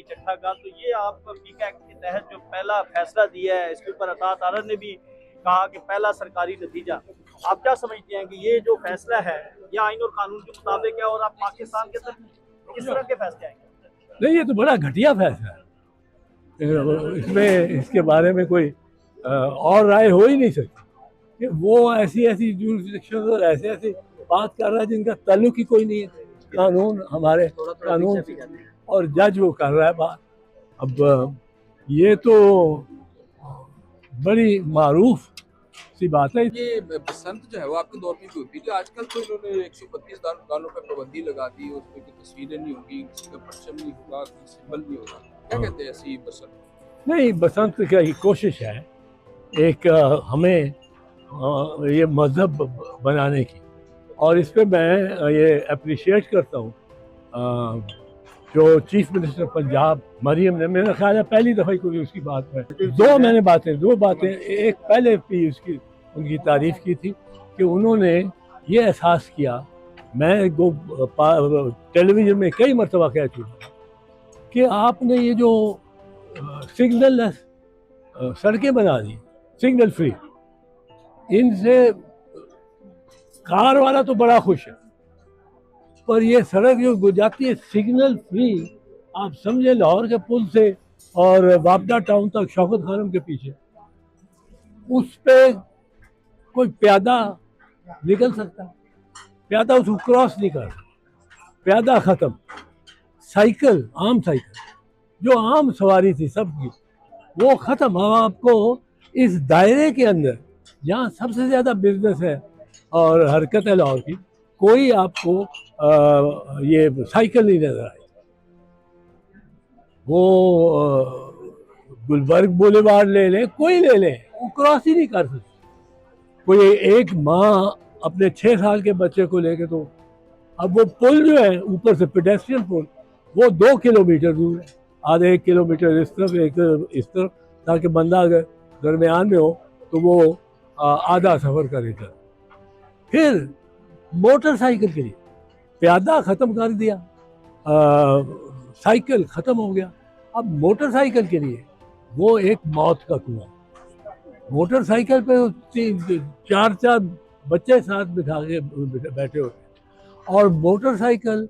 چٹھا کا، تو یہ آپ فیکا ایکٹ کے تحت جو پہلا فیصلہ دیا ہے اس کے اوپر عطا تعالی نے بھی کہا کہ پہلا سرکاری نتیجہ، آپ کیا سمجھتے ہیں کہ یہ جو فیصلہ ہے یہ آئین اور قانون کے مطابق ہے اور آپ پاکستان کے اندر کس طرح کے فیصلے آئیں گے؟ نہیں، یہ تو بڑا گھٹیا فیصلہ ہے، اس میں اس کے بارے میں کوئی اور رائے ہو ہی نہیں سکتی کہ وہ ایسی جورسڈکشن اور ایسے بات کر رہا ہے جن کا تعلق ہی کوئی نہیں ہے قانون، ہمارے قانون سے، اور جج وہ کر رہا ہے بات۔ اب یہ تو بڑی معروف سی بات ہے۔ یہ بسنت جو ہے وہ آپ کے دور میں بھی ہوتی تھی، آج کل تو انہوں نے 132 گانوں پہ پابندی لگا دی، اس پہ کوئی تصویریں نہیں ہوگی، کسی کا پرچم نہیں ہوگا، کوئی سمبل نہیں ہوگا، کیا کہتے ہیں ایسی بسنت؟ نہیں، بسنت کی کوشش ہے ایک ہمیں یہ مذہب بنانے کی، اور اس پہ میں یہ اپریشیٹ کرتا ہوں جو چیف منسٹر پنجاب مریم نے، میرا خیال ہے پہلی دفعہ کوئی اس کی بات ہے، دو باتیں ایک پہلے بھی ان کی تعریف کی تھی کہ انہوں نے یہ احساس کیا، میں ٹیلی ویژن میں کئی مرتبہ کہہ چکا کہ آپ نے یہ جو سگنل لیس سڑکیں بنا دی، سگنل فری، ان سے کار والا تو بڑا خوش ہے، پر یہ سڑک جو جاتی ہے سگنل فری، آپ سمجھے لاہور کے پل سے اور وابڈا ٹاؤن تک شوکت خانم کے پیچھے، اس پہ کوئی پیادہ نکل سکتا، پیادہ اس کو کراس نہیں کر سکتا، پیادہ ختم، سائیکل، عام سائیکل جو عام سواری تھی سب کی وہ ختم۔ ہم آپ کو اس دائرے کے اندر جہاں سب سے زیادہ بزنس ہے اور حرکت ہے لاہور کی، کوئی آپ کو یہ سائیکل نہیں نظر آئی۔ وہ گلبرگ بولیوارڈ لے لیں، کوئی لے لیں، وہ کراس ہی نہیں کر سکتی۔ کوئی ایک ماں اپنے 6 سال کے بچے کو لے کے، تو اب وہ پل جو ہے اوپر سے پیڈیسٹرین پل، وہ 2 کلومیٹر دور ہے، آدھے 1 کلومیٹر اس طرف ایک اس طرف، تاکہ بندہ اگر درمیان میں ہو تو وہ آدھا سفر کرے گا۔ پھر موٹر سائیکل کے لیے پیادہ ختم کر دیا، سائیکل ختم ہو گیا، اب موٹر سائیکل کے لیے وہ ایک موت کا کنواں۔ موٹر سائیکل پہ 4 بچے ساتھ بٹھا کے بیٹھے ہوتے ہیں، اور موٹر سائیکل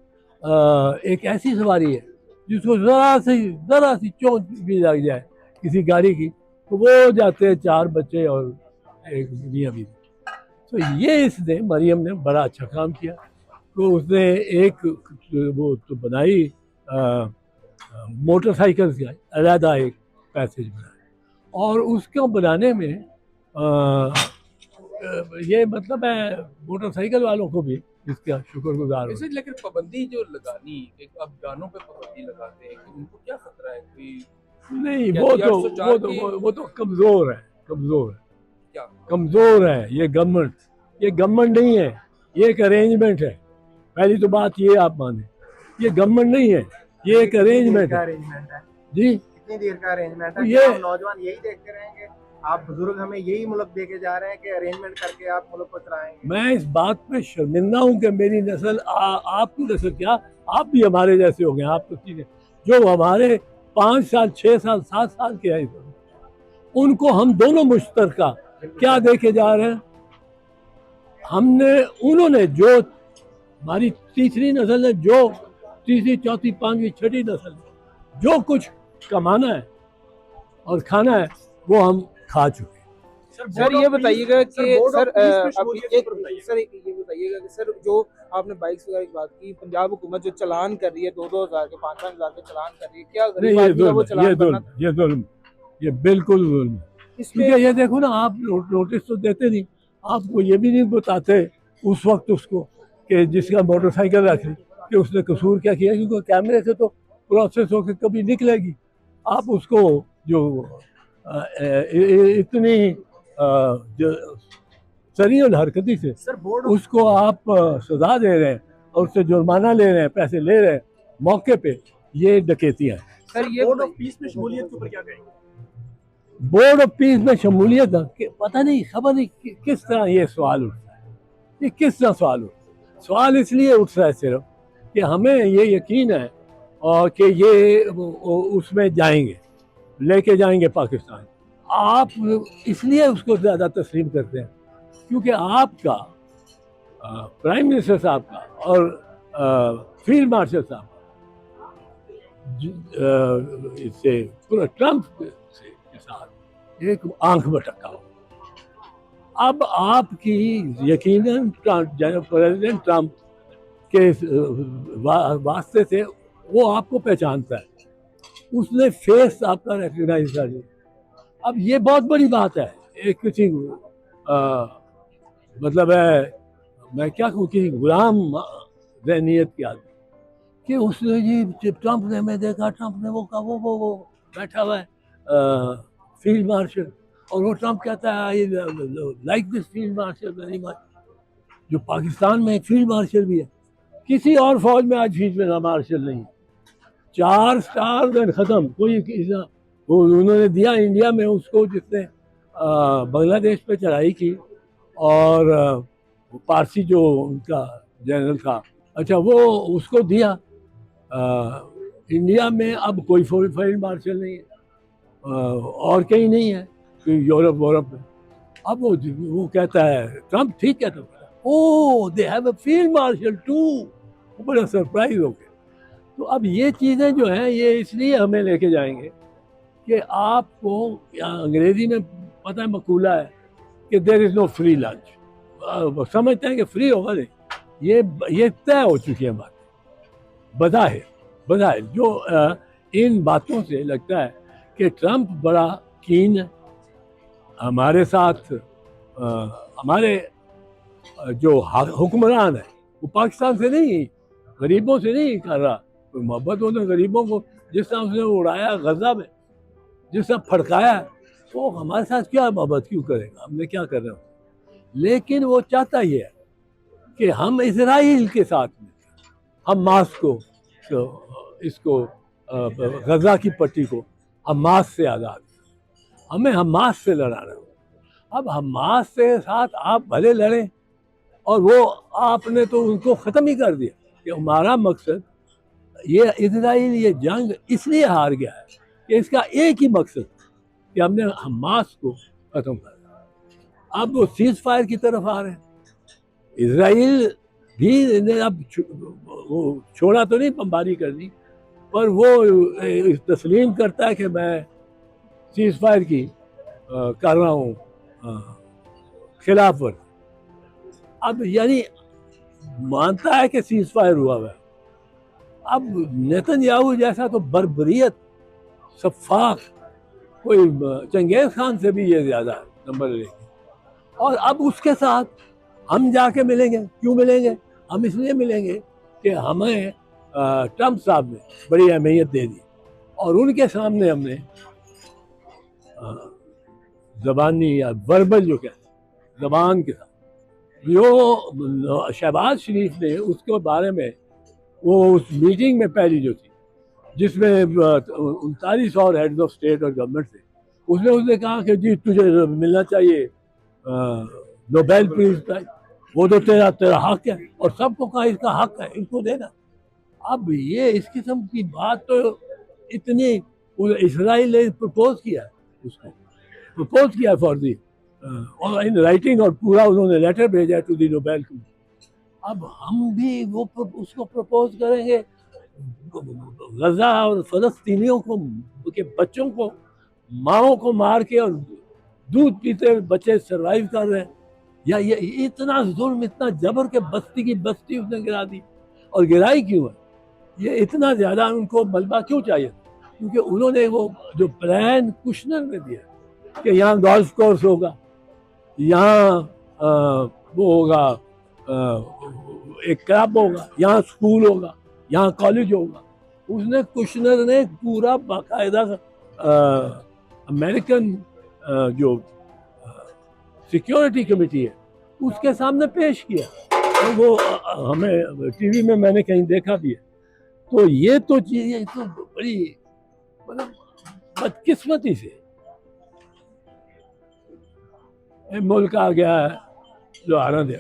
ایک ایسی سواری ہے جس کو ذرا سی چونچ بھی لگ جائے کسی گاڑی کی تو وہ جاتے ہیں 4 بچے اور ایک میاں بیوی۔ تو یہ اس نے مریم نے بڑا اچھا کام کیا، تو اس نے ایک وہ تو بنائی موٹر سائیکل کا علیحدہ ایک پیسیج بنایا، اور اس کو بنانے میں یہ مطلب ہے موٹر سائیکل والوں کو بھی اس کا شکر گزار ہو۔ لیکن پابندی جو لگانی، اب گانوں پہ پابندی لگاتے ہیں، ان کو کیا خطرہ ہے؟ کوئی نہیں، وہ تو کمزور ہے یہ گورنمنٹ نہیں ہے، یہ ایک ارینجمنٹ ہے۔ پہلی تو بات یہ آپ مانیں، یہ گورنمنٹ نہیں ہے، یہ ایک ارینجمنٹ ہے۔ جی، کتنی دیر کا ارینجمنٹ ہے؟ یہ نوجوان یہی دیکھتے رہیں گے؟ آپ بزرگ ہمیں یہی ملک دے کے جا رہے ہیں کہ ارینجمنٹ کر کے آپ ملک کو چلائیں گے؟ میں اس بات پہ شرمندہ ہوں کہ میری نسل، آپ کی نسل کیا، آپ بھی ہمارے جیسے ہو گئے، آپ تو چیزیں جو ہمارے 5 سال 6 سال 7 سال کے ہیں، ان کو ہم دونوں مشترکہ کیا دے کے جا رہے ہیں؟ انہوں نے جو ہماری تیسری نسل ہے، جو تیسری چوتھی پانچویں چھٹی نسل ہے، جو کچھ کمانا ہے اور کھانا ہے وہ ہم کھا چکے۔ سر یہ بتائیے گا کہ سر جو آپ نے بائکس وغیرہ کی بات کی، پنجاب حکومت جو چلان کر رہی ہے 2-2 ہزار کے 5-5 ہزار کے چلان کر رہی ہے، کیا یہ ظلم، یہ بالکل ظلم ہے، کیونکہ یہ دیکھو نا، آپ نوٹس تو دیتے نہیں، آپ کو یہ بھی نہیں بتاتے اس وقت اس کو کہ جس کا موٹر سائیکل رکھی کہ اس نے قصور کیا کیا، کیونکہ کیمرے سے تو پروسیس ہو کے کبھی نکلے گی، آپ اس کو جو اتنی سریع الحرکتی سے اس کو آپ سزا دے رہے ہیں اور اس سے جرمانہ لے رہے ہیں، پیسے لے رہے ہیں موقع پہ، یہ ڈکیتیاں ہیں۔ سر بورڈ آف پیس میں شمولیت کے اوپر کیا کہیں گے؟ بورڈ آف پیس میں شمولیت، پتہ نہیں، خبر نہیں کس طرح یہ سوال اٹھتا ہے، یہ کس طرح سوال اٹھتا ہے؟ سوال اس لیے اٹھتا ہے صرف کہ ہمیں یہ یقین ہے اور کہ یہ اس میں جائیں گے، لے کے جائیں گے پاکستان. آپ اس لیے اس کو زیادہ تسلیم کرتے ہیں کیونکہ آپ کا پرائم منسٹر صاحب کا اور فیلڈ مارشل صاحب اس سے پورا ٹرمپ کے ساتھ ایک آنکھ بٹکا ہو. اب آپ کی یقیناً پریزیڈنٹ ٹرمپ کے واسطے سے وہ آپ کو پہچانتا ہے، اس نے فیس آپ کا ریکگنائز کر لیا. اب یہ بہت بڑی بات ہے ایک کسی مطلب ہے میں کیا کہوں کہ غلام ذہنیت کے آدمی کہ اس نے جی ٹرمپ نے میں دیکھا ٹرمپ نے وہ کہا وہ بیٹھا ہوا ہے فیلڈ مارشل، اور وہ ٹرمپ کہتا ہے I like this field marshal very much, جو پاکستان میں ایک فیلڈ مارشل بھی ہے. کسی اور فوج میں آج فیلڈ مارشل نہیں ہے. 4 اسٹار ختم. کوئی وہ انہوں نے دیا انڈیا میں اس کو جس نے بنگلہ دیش پہ چڑھائی کی، اور پارسی جو ان کا جنرل تھا، اچھا وہ اس کو دیا. انڈیا میں اب کوئی فیلڈ مارشل نہیں ہے، اور کہیں نہیں ہے یورپ میں. اب وہ کہتا ہے ٹرمپ ٹھیک کہتا ہے oh they have a field marshal too, بڑا سرپرائز ہو گیا. تو اب یہ چیزیں جو ہیں یہ اس لیے ہمیں لے کے جائیں گے کہ آپ کو انگریزی میں پتہ ہے مقولہ ہے کہ دیر از نو فری لنچ. سمجھتے ہیں کہ فری ہوگا نہیں، یہ طے ہو چکی ہے بات. بظاہر جو ان باتوں سے لگتا ہے کہ ٹرمپ بڑا کین ہے ہمارے ساتھ. ہمارے جو حکمران ہے وہ پاکستان سے نہیں، غریبوں سے نہیں کر رہا کوئی محبت. انہوں نے غریبوں کو جس طرح اس نے اڑایا غزہ میں، جس طرح پھڑکایا، وہ ہمارے ساتھ کیا محبت کیوں کرے گا؟ ہم نے کیا کر رہے ہیں؟ لیکن وہ چاہتا یہ ہے کہ ہم اسرائیل کے ساتھ میں حماس کو اس کو غزہ کی پٹی کو حماس سے آزاد، ہمیں حماس سے لڑانا. اب حماس سے ساتھ آپ بھلے لڑیں، اور وہ آپ نے تو ان کو ختم ہی کر دیا. کہ ہمارا مقصد یہ اسرائیل یہ جنگ اس لیے ہار گیا ہے کہ اس کا ایک ہی مقصد کہ ہم نے حماس کو ختم کر دیا. اب وہ سیز فائر کی طرف آ رہے ہیں. اسرائیل بھی نے اب وہ چھوڑا تو نہیں بمباری کرنی، پر وہ تسلیم کرتا ہے کہ میں سیز فائر کی کر رہا ہوں خلاف ورزی. اب یعنی مانتا ہے کہ سیز فائر ہوا ہے. اب نیتن یاہو جیسا تو بربریت سفاک، کوئی چنگیز خان سے بھی یہ زیادہ نمبر لے گی. اور اب اس کے ساتھ ہم جا کے ملیں گے. کیوں ملیں گے؟ ہم اس لیے ملیں گے کہ ہمیں ٹرمپ صاحب نے بڑی اہمیت دے دی، اور ان کے سامنے ہم نے زبانی یا وربل جو کہتے ہیں زبان کے ساتھ، جو شہباز شریف نے اس کے بارے میں وہ اس میٹنگ میں پہلی جو تھی جس میں 39 اور ہیڈز آف اسٹیٹ اور گورنمنٹ تھے، اس نے کہا کہ جی تجھے ملنا چاہیے نوبیل پرائز. وہ تو تیرا حق ہے، اور سب کو کہا اس کا حق ہے، اس کو دینا. اب یہ اس قسم کی بات تو اتنی اسرائیل نے پرپوز کیا ہے، اس کو پرپوز کیا فار دی اور ان رائٹنگ، اور پورا انہوں نے لیٹر بھیجا ٹو دی نوبیل کمیٹی. اب ہم بھی وہ اس کو پرپوز کریں گے غزہ اور فلسطینیوں کو کے بچوں کو ماؤں کو مار کے اور دودھ پیتے بچے سروائیو کر رہے ہیں، یا یہ اتنا ظلم اتنا جبر کہ بستی کی بستی اس نے گرا دی. اور گرائی کیوں ہے؟ یہ اتنا زیادہ ان کو ملبہ کیوں چاہیے؟ کیونکہ انہوں نے وہ جو پلان کشنر نے دیا کہ یہاں گولف کورس ہوگا، یہاں وہ ہوگا ایک کلب ہوگا، یہاں اسکول ہوگا، یہاں کالج ہوگا. اس نے کشنر نے پورا باقاعدہ امریکن جو سیکیورٹی کمیٹی ہے اس کے سامنے پیش کیا، اور وہ ہمیں ٹی وی میں نے کہیں دیکھا بھی ہے. تو یہ تو چیز تو بڑی مطلب بدقسمتی سے ملک آ گیا ہے جو آنا دیا.